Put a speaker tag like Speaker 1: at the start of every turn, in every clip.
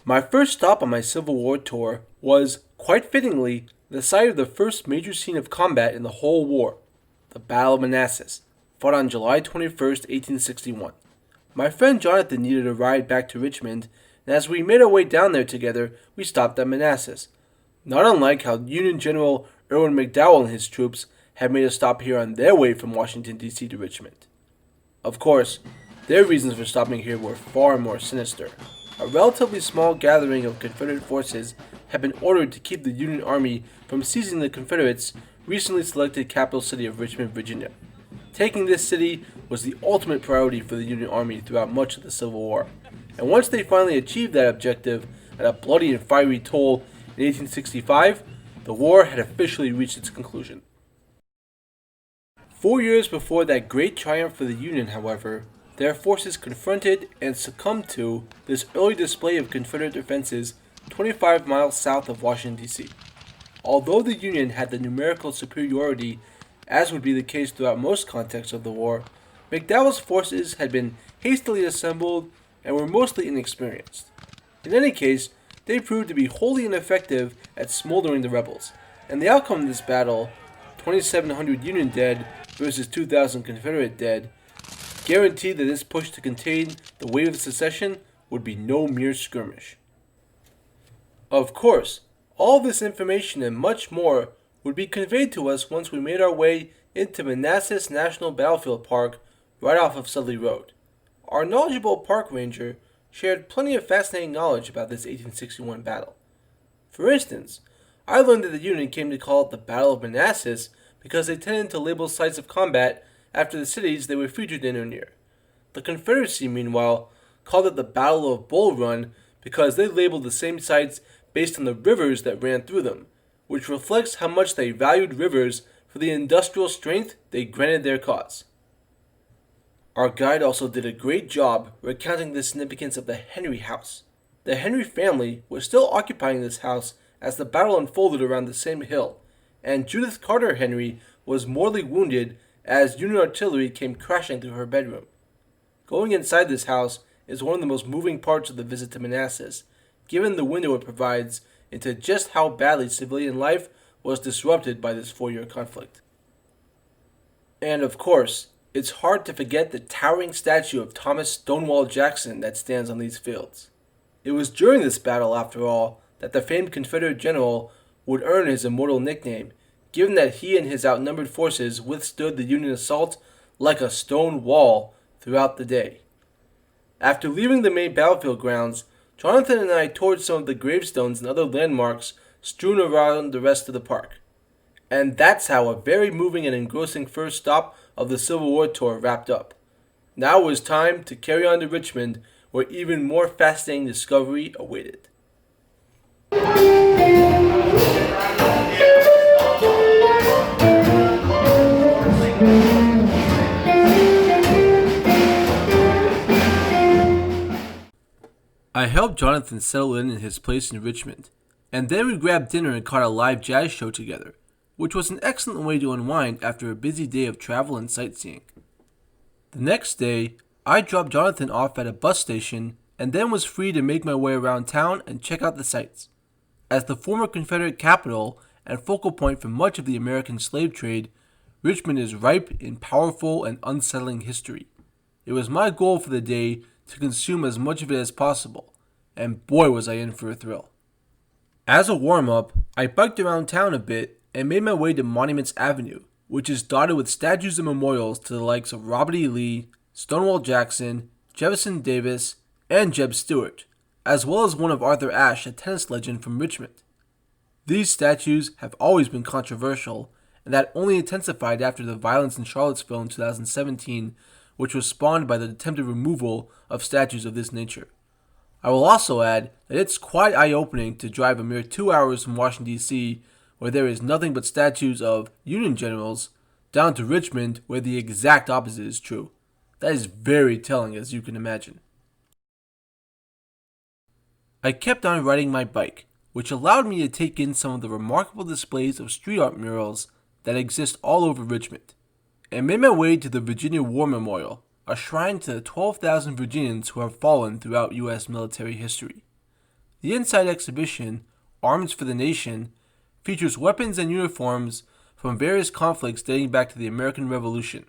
Speaker 1: My first stop on my Civil War tour was, quite fittingly, the site of the first major scene of combat in the whole war, the Battle of Manassas, fought on July 21st, 1861. My friend Jonathan needed a ride back to Richmond, and as we made our way down there together, we stopped at Manassas. Not unlike how Union General Irwin McDowell and his troops had made a stop here on their way from Washington, D.C. to Richmond. Of course, their reasons for stopping here were far more sinister. A relatively small gathering of Confederate forces had been ordered to keep the Union Army from seizing the Confederates' recently selected capital city of Richmond, Virginia. Taking this city was the ultimate priority for the Union Army throughout much of the Civil War, and once they finally achieved that objective at a bloody and fiery toll in 1865, the war had officially reached its conclusion. 4 years before that great triumph for the Union, however, their forces confronted and succumbed to this early display of Confederate defenses 25 miles south of Washington, D.C. Although the Union had the numerical superiority, as would be the case throughout most contexts of the war, McDowell's forces had been hastily assembled and were mostly inexperienced. In any case, they proved to be wholly ineffective at smoldering the rebels, and the outcome of this battle, 2,700 Union dead versus 2,000 Confederate dead, guaranteed that this push to contain the wave of secession would be no mere skirmish. Of course, all this information and much more would be conveyed to us once we made our way into Manassas National Battlefield Park right off of Sudley Road. Our knowledgeable park ranger shared plenty of fascinating knowledge about this 1861 battle. For instance, I learned that the Union came to call it the Battle of Manassas because they tended to label sites of combat after the cities they were featured in or near. The Confederacy, meanwhile, called it the Battle of Bull Run because they labeled the same sites based on the rivers that ran through them, which reflects how much they valued rivers for the industrial strength they granted their cause. Our guide also did a great job recounting the significance of the Henry House. The Henry family was still occupying this house as the battle unfolded around the same hill, and Judith Carter Henry was mortally wounded as Union artillery came crashing through her bedroom. Going inside this house is one of the most moving parts of the visit to Manassas, given the window it provides into just how badly civilian life was disrupted by this 4-year conflict. And of course, it's hard to forget the towering statue of Thomas Stonewall Jackson that stands on these fields. It was during this battle, after all, that the famed Confederate general would earn his immortal nickname, given that he and his outnumbered forces withstood the Union assault like a stone wall throughout the day. After leaving the main battlefield grounds, Jonathan and I toured some of the gravestones and other landmarks strewn around the rest of the park. And that's how a very moving and engrossing first stop of the Civil War tour wrapped up. Now it was time to carry on to Richmond, where even more fascinating discovery awaited. I helped Jonathan settle in his place in Richmond, and then we grabbed dinner and caught a live jazz show together, which was an excellent way to unwind after a busy day of travel and sightseeing. The next day, I dropped Jonathan off at a bus station and then was free to make my way around town and check out the sights. As the former Confederate capital and focal point for much of the American slave trade, Richmond is ripe in powerful and unsettling history. It was my goal for the day to consume as much of it as possible, and boy was I in for a thrill. As a warm-up, I biked around town a bit and made my way to Monuments Avenue, which is dotted with statues and memorials to the likes of Robert E. Lee, Stonewall Jackson, Jefferson Davis, and Jeb Stuart, as well as one of Arthur Ashe, a tennis legend from Richmond. These statues have always been controversial, and that only intensified after the violence in Charlottesville in 2017, which was spawned by the attempted removal of statues of this nature. I will also add that it's quite eye-opening to drive a mere 2 hours from Washington, D.C., where there is nothing but statues of Union generals, down to Richmond, where the exact opposite is true. That is very telling, as you can imagine. I kept on riding my bike, which allowed me to take in some of the remarkable displays of street art murals that exist all over Richmond, and made my way to the Virginia War Memorial, a shrine to the 12,000 Virginians who have fallen throughout U.S. military history. The inside exhibition, Arms for the Nation, features weapons and uniforms from various conflicts dating back to the American Revolution,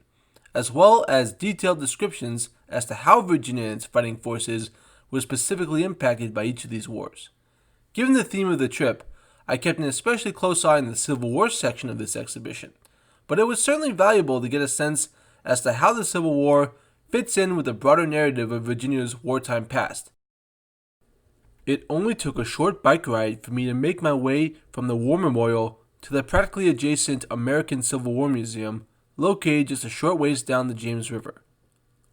Speaker 1: as well as detailed descriptions as to how Virginia and its fighting forces were specifically impacted by each of these wars. Given the theme of the trip, I kept an especially close eye on the Civil War section of this exhibition, but it was certainly valuable to get a sense as to how the Civil War fits in with the broader narrative of Virginia's wartime past. It only took a short bike ride for me to make my way from the War Memorial to the practically adjacent American Civil War Museum, located just a short ways down the James River.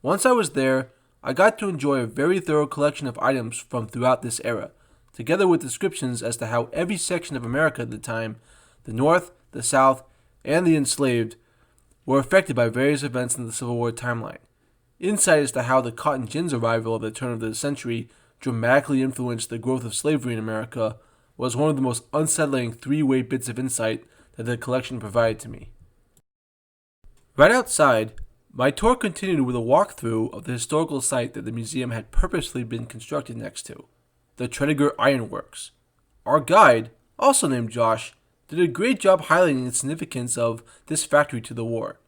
Speaker 1: Once I was there, I got to enjoy a very thorough collection of items from throughout this era, together with descriptions as to how every section of America at the time, the North, the South, and the enslaved, were affected by various events in the Civil War timeline. Insight as to how the cotton gins arrival at the turn of the century dramatically influenced the growth of slavery in America was one of the most unsettling three-way bits of insight that the collection provided to me. Right outside, my tour continued with a walkthrough of the historical site that the museum had purposely been constructed next to, the Tredegar Iron Works. Our guide, also named Josh, did a great job highlighting the significance of this factory to the war.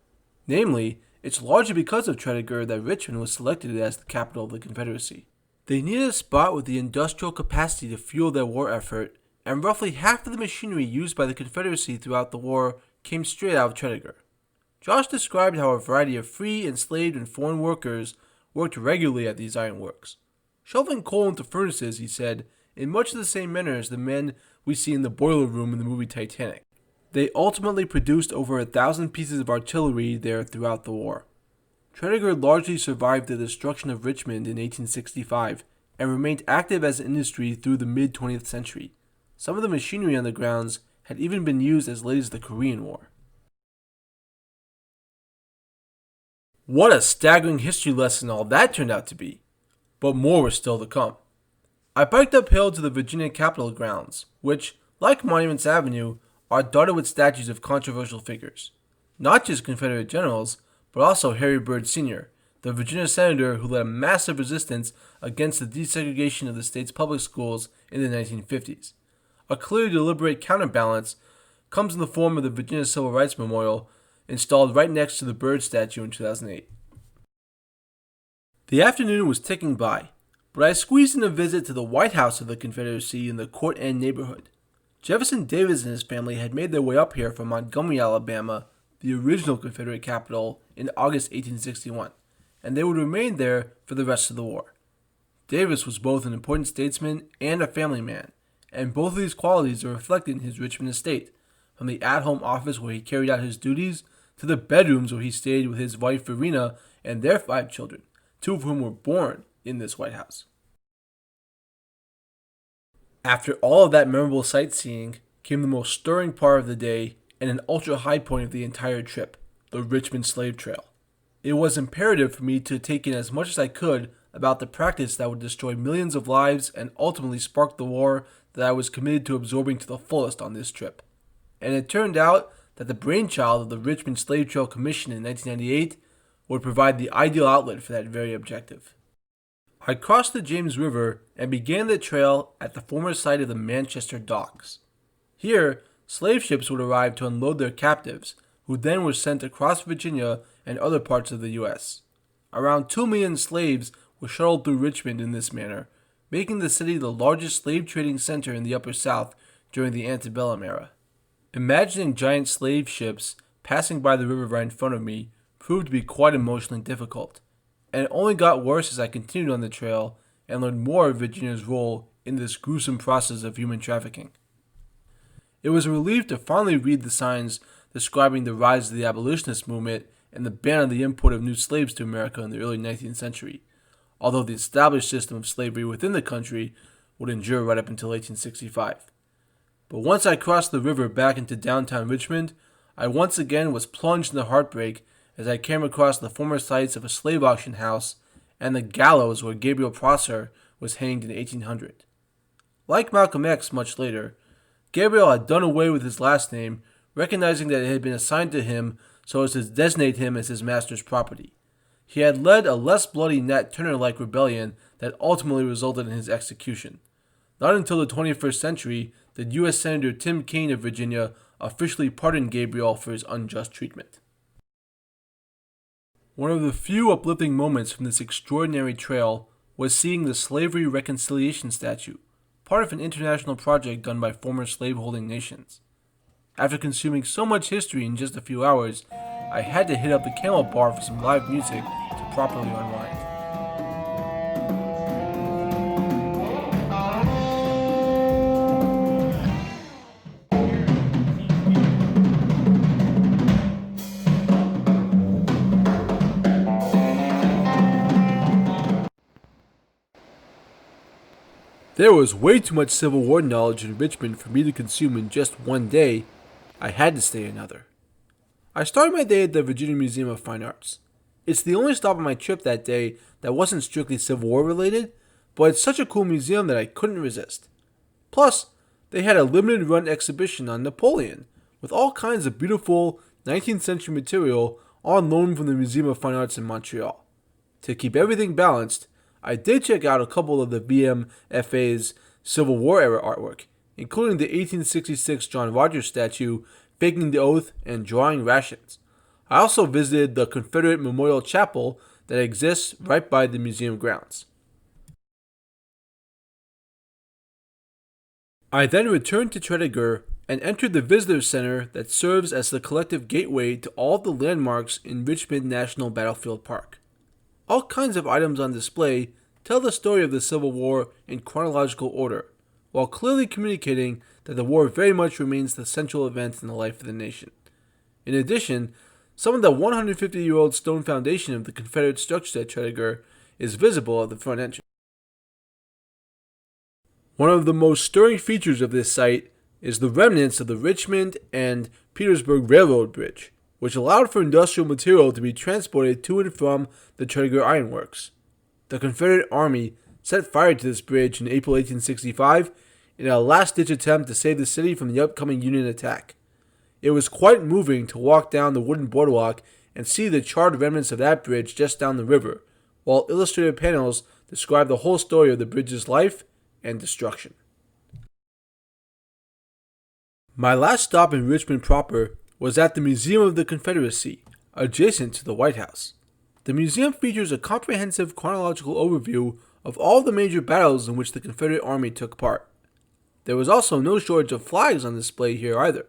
Speaker 1: Namely, it's largely because of Tredegar that Richmond was selected as the capital of the Confederacy. They needed a spot with the industrial capacity to fuel their war effort, and roughly half of the machinery used by the Confederacy throughout the war came straight out of Tredegar. Josh described how a variety of free, enslaved, and foreign workers worked regularly at these ironworks, shoveling coal into furnaces, he said, in much the same manner as the men we see in the boiler room in the movie Titanic. They ultimately produced over 1,000 pieces of artillery there throughout the war. Tredegar largely survived the destruction of Richmond in 1865 and remained active as an industry through the mid-20th century. Some of the machinery on the grounds had even been used as late as the Korean War. What a staggering history lesson all that turned out to be! But more was still to come. I biked uphill to the Virginia Capitol grounds, which, like Monuments Avenue, are dotted with statues of controversial figures. Not just Confederate generals, but also Harry Byrd Sr., the Virginia senator who led a massive resistance against the desegregation of the state's public schools in the 1950s. A clearly deliberate counterbalance comes in the form of the Virginia Civil Rights Memorial, installed right next to the Byrd statue in 2008. The afternoon was ticking by, but I squeezed in a visit to the White House of the Confederacy in the Court End neighborhood. Jefferson Davis and his family had made their way up here from Montgomery, Alabama, the original Confederate capital, in August 1861, and they would remain there for the rest of the war. Davis was both an important statesman and a family man, and both of these qualities are reflected in his Richmond estate, from the at-home office where he carried out his duties to the bedrooms where he stayed with his wife Verena and their 5 children, 2 of whom were born in this White House. After all of that memorable sightseeing came the most stirring part of the day and an ultra-high point of the entire trip, the Richmond Slave Trail. It was imperative for me to take in as much as I could about the practice that would destroy millions of lives and ultimately spark the war that I was committed to absorbing to the fullest on this trip. And it turned out that the brainchild of the Richmond Slave Trail Commission in 1998 would provide the ideal outlet for that very objective. I crossed the James River and began the trail at the former site of the Manchester Docks. Here, slave ships would arrive to unload their captives, who then were sent across Virginia and other parts of the U.S. Around 2 million slaves were shuttled through Richmond in this manner, making the city the largest slave trading center in the Upper South during the antebellum era. Imagining giant slave ships passing by the river right in front of me proved to be quite emotionally difficult, and it only got worse as I continued on the trail and learned more of Virginia's role in this gruesome process of human trafficking. It was a relief to finally read the signs describing the rise of the abolitionist movement and the ban on the import of new slaves to America in the early 19th century, although the established system of slavery within the country would endure right up until 1865. But once I crossed the river back into downtown Richmond, I once again was plunged into heartbreak as I came across the former sites of a slave auction house and the gallows where Gabriel Prosser was hanged in 1800. Like Malcolm X much later, Gabriel had done away with his last name, recognizing that it had been assigned to him so as to designate him as his master's property. He had led a less bloody Nat Turner-like rebellion that ultimately resulted in his execution. Not until the 21st century did U.S. Senator Tim Kaine of Virginia officially pardon Gabriel for his unjust treatment. One of the few uplifting moments from this extraordinary trail was seeing the Slavery Reconciliation Statue, part of an international project done by former slaveholding nations. After consuming so much history in just a few hours, I had to hit up the Camel Bar for some live music to properly unwind. There was way too much Civil War knowledge in Richmond for me to consume in just one day. I had to stay another. I started my day at the Virginia Museum of Fine Arts. It's the only stop on my trip that day that wasn't strictly Civil War related, but it's such a cool museum that I couldn't resist. Plus, they had a limited run exhibition on Napoleon, with all kinds of beautiful 19th century material on loan from the Museum of Fine Arts in Montreal. To keep everything balanced, I did check out a couple of the VMFA's Civil War era artwork, including the 1866 John Rogers statue, faking the oath and drawing rations. I also visited the Confederate Memorial Chapel that exists right by the museum grounds. I then returned to Tredegar and entered the visitor center that serves as the collective gateway to all of the landmarks in Richmond National Battlefield Park. All kinds of items on display tell the story of the Civil War in chronological order, while clearly communicating that the war very much remains the central event in the life of the nation. In addition, some of the 150-year-old stone foundation of the Confederate structure at Tredegar is visible at the front entrance. One of the most stirring features of this site is the remnants of the Richmond and Petersburg Railroad Bridge, which allowed for industrial material to be transported to and from the Tredegar Iron Works. The Confederate Army set fire to this bridge in April 1865 in a last-ditch attempt to save the city from the upcoming Union attack. It was quite moving to walk down the wooden boardwalk and see the charred remnants of that bridge just down the river, while illustrated panels describe the whole story of the bridge's life and destruction. My last stop in Richmond proper was at the Museum of the Confederacy, adjacent to the White House. The museum features a comprehensive chronological overview of all the major battles in which the Confederate Army took part. There was also no shortage of flags on display here either.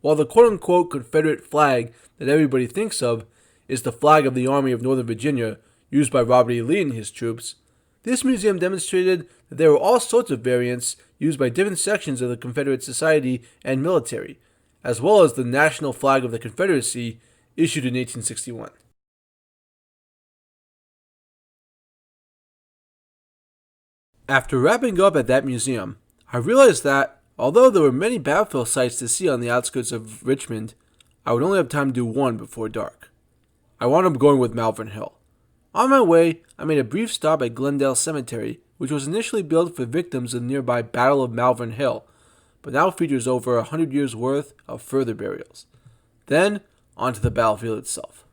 Speaker 1: While the quote-unquote Confederate flag that everybody thinks of is the flag of the Army of Northern Virginia, used by Robert E. Lee and his troops, this museum demonstrated that there were all sorts of variants used by different sections of the Confederate society and military, as well as the national flag of the Confederacy, issued in 1861. After wrapping up at that museum, I realized that, although there were many battlefield sites to see on the outskirts of Richmond, I would only have time to do one before dark. I wound up going with Malvern Hill. On my way, I made a brief stop at Glendale Cemetery, which was initially built for victims of the nearby Battle of Malvern Hill, but now features over 100 years' worth of further burials. Then, onto the battlefield itself.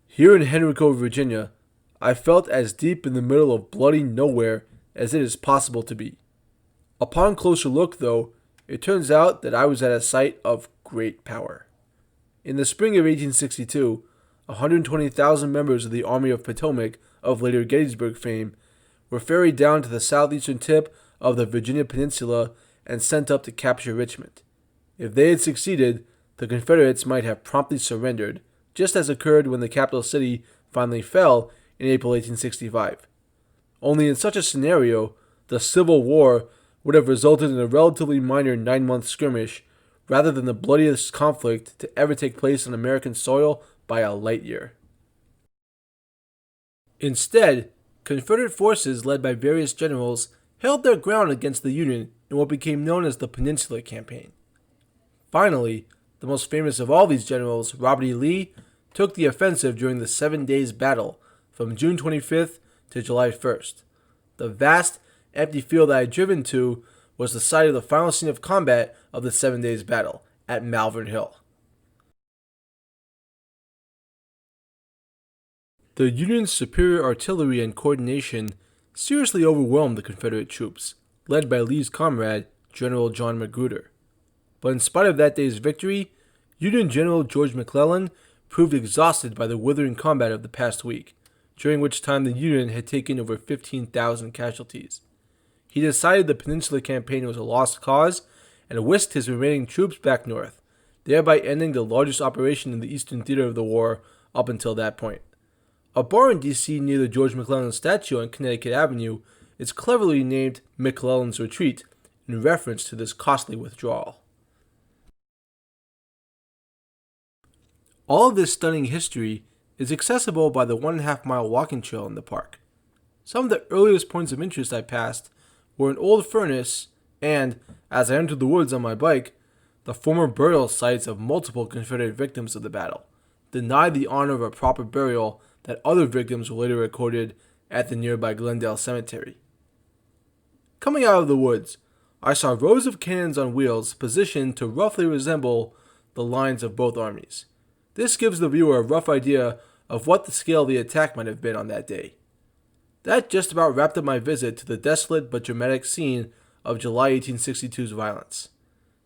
Speaker 1: Here in Henrico, Virginia, I felt as deep in the middle of bloody nowhere as it is possible to be. Upon closer look, though, it turns out that I was at a site of great power. In the spring of 1862, 120,000 members of the Army of Potomac, of later Gettysburg fame, were ferried down to the southeastern tip of the Virginia Peninsula and sent up to capture Richmond. If they had succeeded, the Confederates might have promptly surrendered, just as occurred when the capital city finally fell in April 1865. Only in such a scenario, the Civil War would have resulted in a relatively minor 9-month skirmish, rather than the bloodiest conflict to ever take place on American soil by a light year. Instead, Confederate forces led by various generals held their ground against the Union in what became known as the Peninsula Campaign. Finally, the most famous of all these generals, Robert E. Lee, took the offensive during the 7 Days Battle from June 25th to July 1st. The vast, empty field I had driven to was the site of the final scene of combat of the 7 Days Battle at Malvern Hill. The Union's superior artillery and coordination seriously overwhelmed the Confederate troops, led by Lee's comrade, General John Magruder. But in spite of that day's victory, Union General George McClellan proved exhausted by the withering combat of the past week, during which time the Union had taken over 15,000 casualties. He decided the Peninsula Campaign was a lost cause and whisked his remaining troops back north, thereby ending the largest operation in the Eastern Theater of the war up until that point. A bar in D.C. near the George McClellan statue on Connecticut Avenue is cleverly named McClellan's Retreat in reference to this costly withdrawal. All of this stunning history is accessible by the 1.5-mile walking trail in the park. Some of the earliest points of interest I passed were an old furnace and, as I entered the woods on my bike, the former burial sites of multiple Confederate victims of the battle, denied the honor of a proper burial that other victims were later recorded at the nearby Glendale Cemetery. Coming out of the woods, I saw rows of cannons on wheels positioned to roughly resemble the lines of both armies. This gives the viewer a rough idea of what the scale of the attack might have been on that day. That just about wrapped up my visit to the desolate but dramatic scene of July 1862's violence.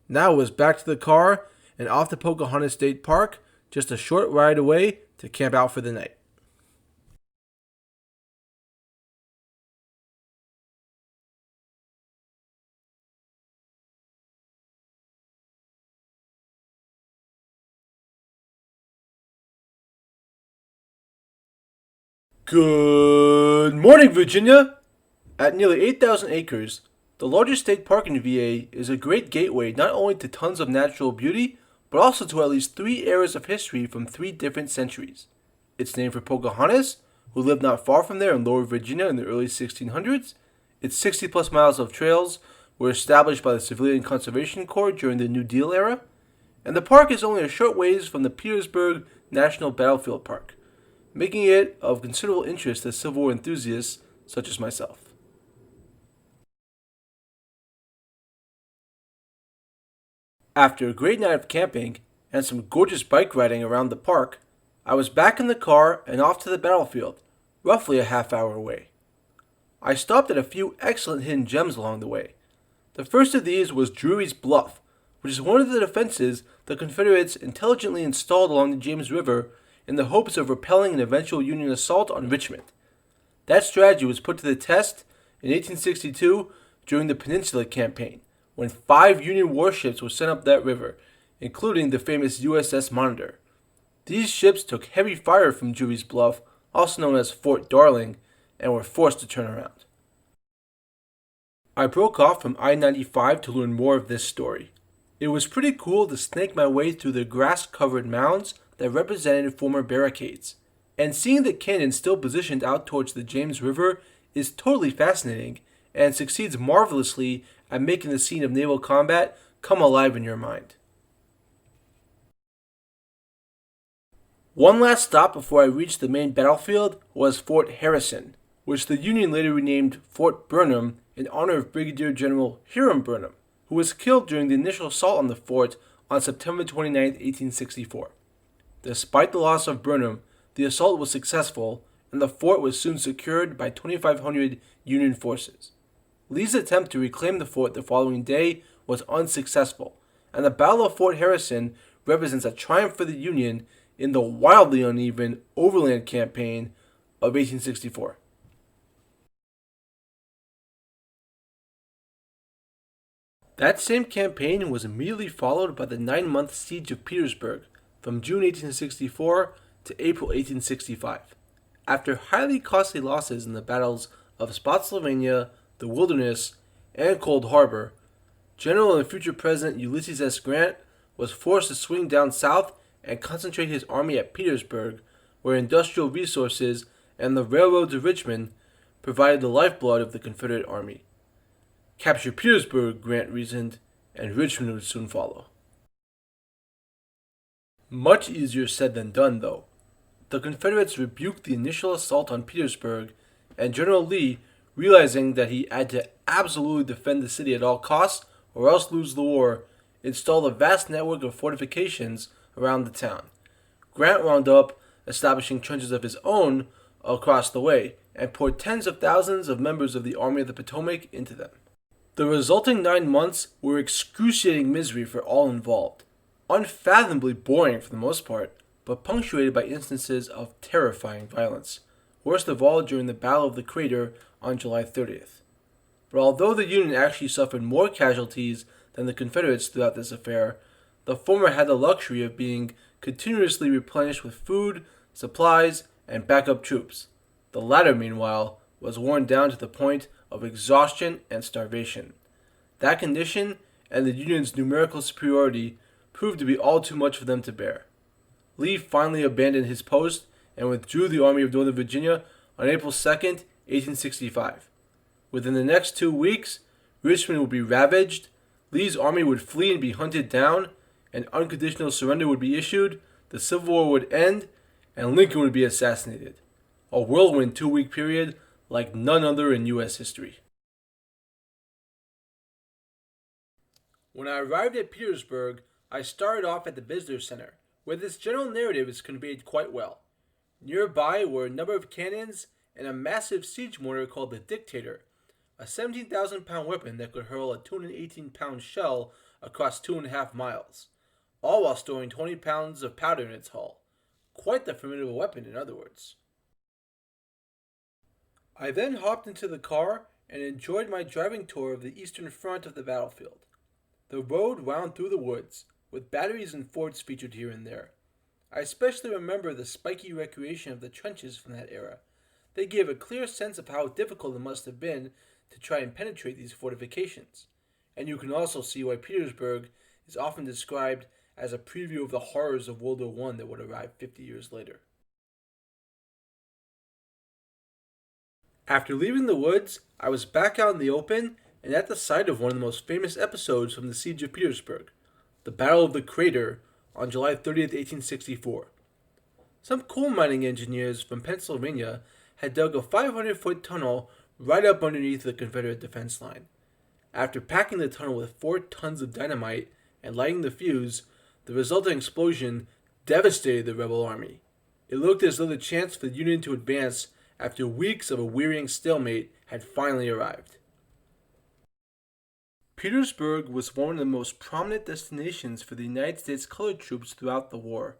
Speaker 1: Now it was back to the car and off to Pocahontas State Park, just a short ride away to camp out for the night. Good morning, Virginia! At nearly 8,000 acres, the largest state park in VA is a great gateway not only to tons of natural beauty, but also to at least 3 eras of history from 3 different centuries. It's named for Pocahontas, who lived not far from there in Lower Virginia in the early 1600s. Its 60 plus miles of trails were established by the Civilian Conservation Corps during the New Deal era, and the park is only a short ways from the Petersburg National Battlefield Park, making it of considerable interest to Civil War enthusiasts such as myself. After a great night of camping and some gorgeous bike riding around the park, I was back in the car and off to the battlefield, roughly a half-hour away. I stopped at a few excellent hidden gems along the way. The first of these was Drury's Bluff, which is one of the defenses the Confederates intelligently installed along the James River in the hopes of repelling an eventual Union assault on Richmond. That strategy was put to the test in 1862 during the Peninsula Campaign, when 5 Union warships were sent up that river, including the famous USS Monitor. These ships took heavy fire from Drury's Bluff, also known as Fort Darling, and were forced to turn around. I broke off from I-95 to learn more of this story. It was pretty cool to snake my way through the grass-covered mounds that represented former barricades, and seeing the cannon still positioned out towards the James River is totally fascinating and succeeds marvelously at making the scene of naval combat come alive in your mind. One last stop before I reached the main battlefield was Fort Harrison, which the Union later renamed Fort Burnham in honor of Brigadier General Hiram Burnham, who was killed during the initial assault on the fort on September 29, 1864. Despite the loss of Burnham, the assault was successful, and the fort was soon secured by 2,500 Union forces. Lee's attempt to reclaim the fort the following day was unsuccessful, and the Battle of Fort Harrison represents a triumph for the Union in the wildly uneven Overland Campaign of 1864. That same campaign was immediately followed by the 9-month Siege of Petersburg, from June 1864 to April 1865. After highly costly losses in the battles of Spotsylvania, the Wilderness, and Cold Harbor, General and future President Ulysses S. Grant was forced to swing down south and concentrate his army at Petersburg, where industrial resources and the railroads of Richmond provided the lifeblood of the Confederate Army. Capture Petersburg, Grant reasoned, and Richmond would soon follow. Much easier said than done, though. The Confederates rebuked the initial assault on Petersburg, and General Lee, realizing that he had to absolutely defend the city at all costs or else lose the war, installed a vast network of fortifications around the town. Grant wound up establishing trenches of his own across the way and poured tens of thousands of members of the Army of the Potomac into them. The resulting 9 months were excruciating misery for all involved, unfathomably boring for the most part, but punctuated by instances of terrifying violence, worst of all during the Battle of the Crater on July 30th. But although the Union actually suffered more casualties than the Confederates throughout this affair, the former had the luxury of being continuously replenished with food, supplies, and backup troops. The latter, meanwhile, was worn down to the point of exhaustion and starvation. That condition and the Union's numerical superiority proved to be all too much for them to bear. Lee finally abandoned his post and withdrew the Army of Northern Virginia on April 2nd, 1865. Within the next 2 weeks, Richmond would be ravaged, Lee's army would flee and be hunted down, an unconditional surrender would be issued, the Civil War would end, and Lincoln would be assassinated. A whirlwind 2-week period like none other in U.S. history. When I arrived at Petersburg, I started off at the Visitor Center, where this general narrative is conveyed quite well. Nearby were a number of cannons and a massive siege mortar called the Dictator, a 17,000-pound weapon that could hurl a 218-pound shell across 2.5 miles, all while storing 20 pounds of powder in its hull. Quite the formidable weapon, in other words. I then hopped into the car and enjoyed my driving tour of the eastern front of the battlefield. The road wound through the woods, with batteries and forts featured here and there. I especially remember the spiky recreation of the trenches from that era. They gave a clear sense of how difficult it must have been to try and penetrate these fortifications. And you can also see why Petersburg is often described as a preview of the horrors of World War I that would arrive 50 years later. After leaving the woods, I was back out in the open and at the site of one of the most famous episodes from the Siege of Petersburg, the Battle of the Crater on July 30th, 1864. Some coal mining engineers from Pennsylvania had dug a 500-foot tunnel right up underneath the Confederate defense line. After packing the tunnel with 4 tons of dynamite and lighting the fuse, the resulting explosion devastated the rebel army. It looked as though the chance for the Union to advance after weeks of a wearying stalemate had finally arrived. Petersburg was one of the most prominent destinations for the United States colored troops throughout the war,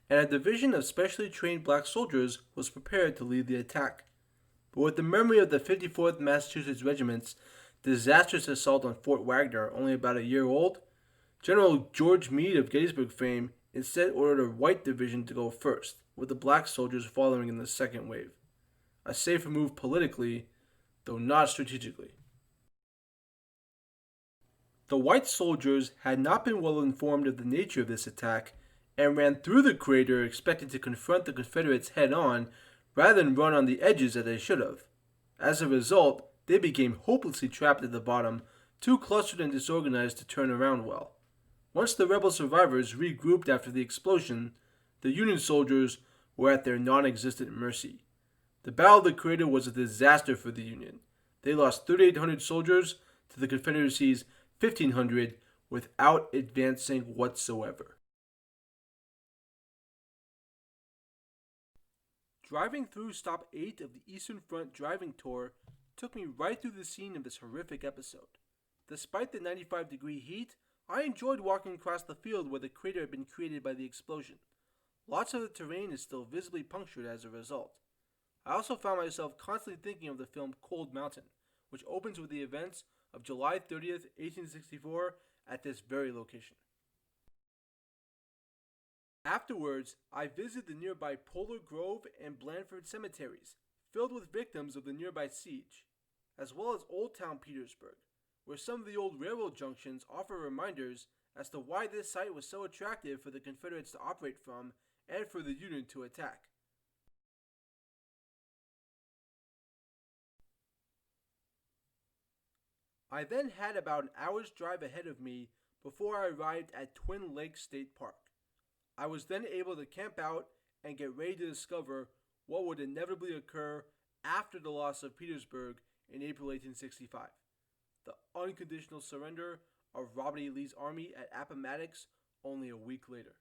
Speaker 1: and a division of specially trained black soldiers was prepared to lead the attack. But with the memory of the 54th Massachusetts Regiment's disastrous assault on Fort Wagner only about a year old, General George Meade of Gettysburg fame instead ordered a white division to go first, with the black soldiers following in the second wave. A safer move politically, though not strategically. The white soldiers had not been well informed of the nature of this attack and ran through the crater expecting to confront the Confederates head-on rather than run on the edges as they should have. As a result, they became hopelessly trapped at the bottom, too clustered and disorganized to turn around well. Once the rebel survivors regrouped after the explosion, the Union soldiers were at their non-existent mercy. The Battle of the Crater was a disaster for the Union. They lost 3,800 soldiers to the Confederacy's 1,500 without advancing whatsoever. Driving through Stop 8 of the Eastern Front driving tour took me right through the scene of this horrific episode. Despite the 95-degree heat, I enjoyed walking across the field where the crater had been created by the explosion. Lots of the terrain is still visibly punctured as a result. I also found myself constantly thinking of the film Cold Mountain, which opens with the events of July 30th, 1864 at this very location. Afterwards, I visited the nearby Polar Grove and Blandford cemeteries, filled with victims of the nearby siege, as well as Old Town Petersburg, where some of the old railroad junctions offer reminders as to why this site was so attractive for the Confederates to operate from and for the Union to attack. I then had about an hour's drive ahead of me before I arrived at Twin Lakes State Park. I was then able to camp out and get ready to discover what would inevitably occur after the loss of Petersburg in April 1865, the unconditional surrender of Robert E. Lee's army at Appomattox only a week later.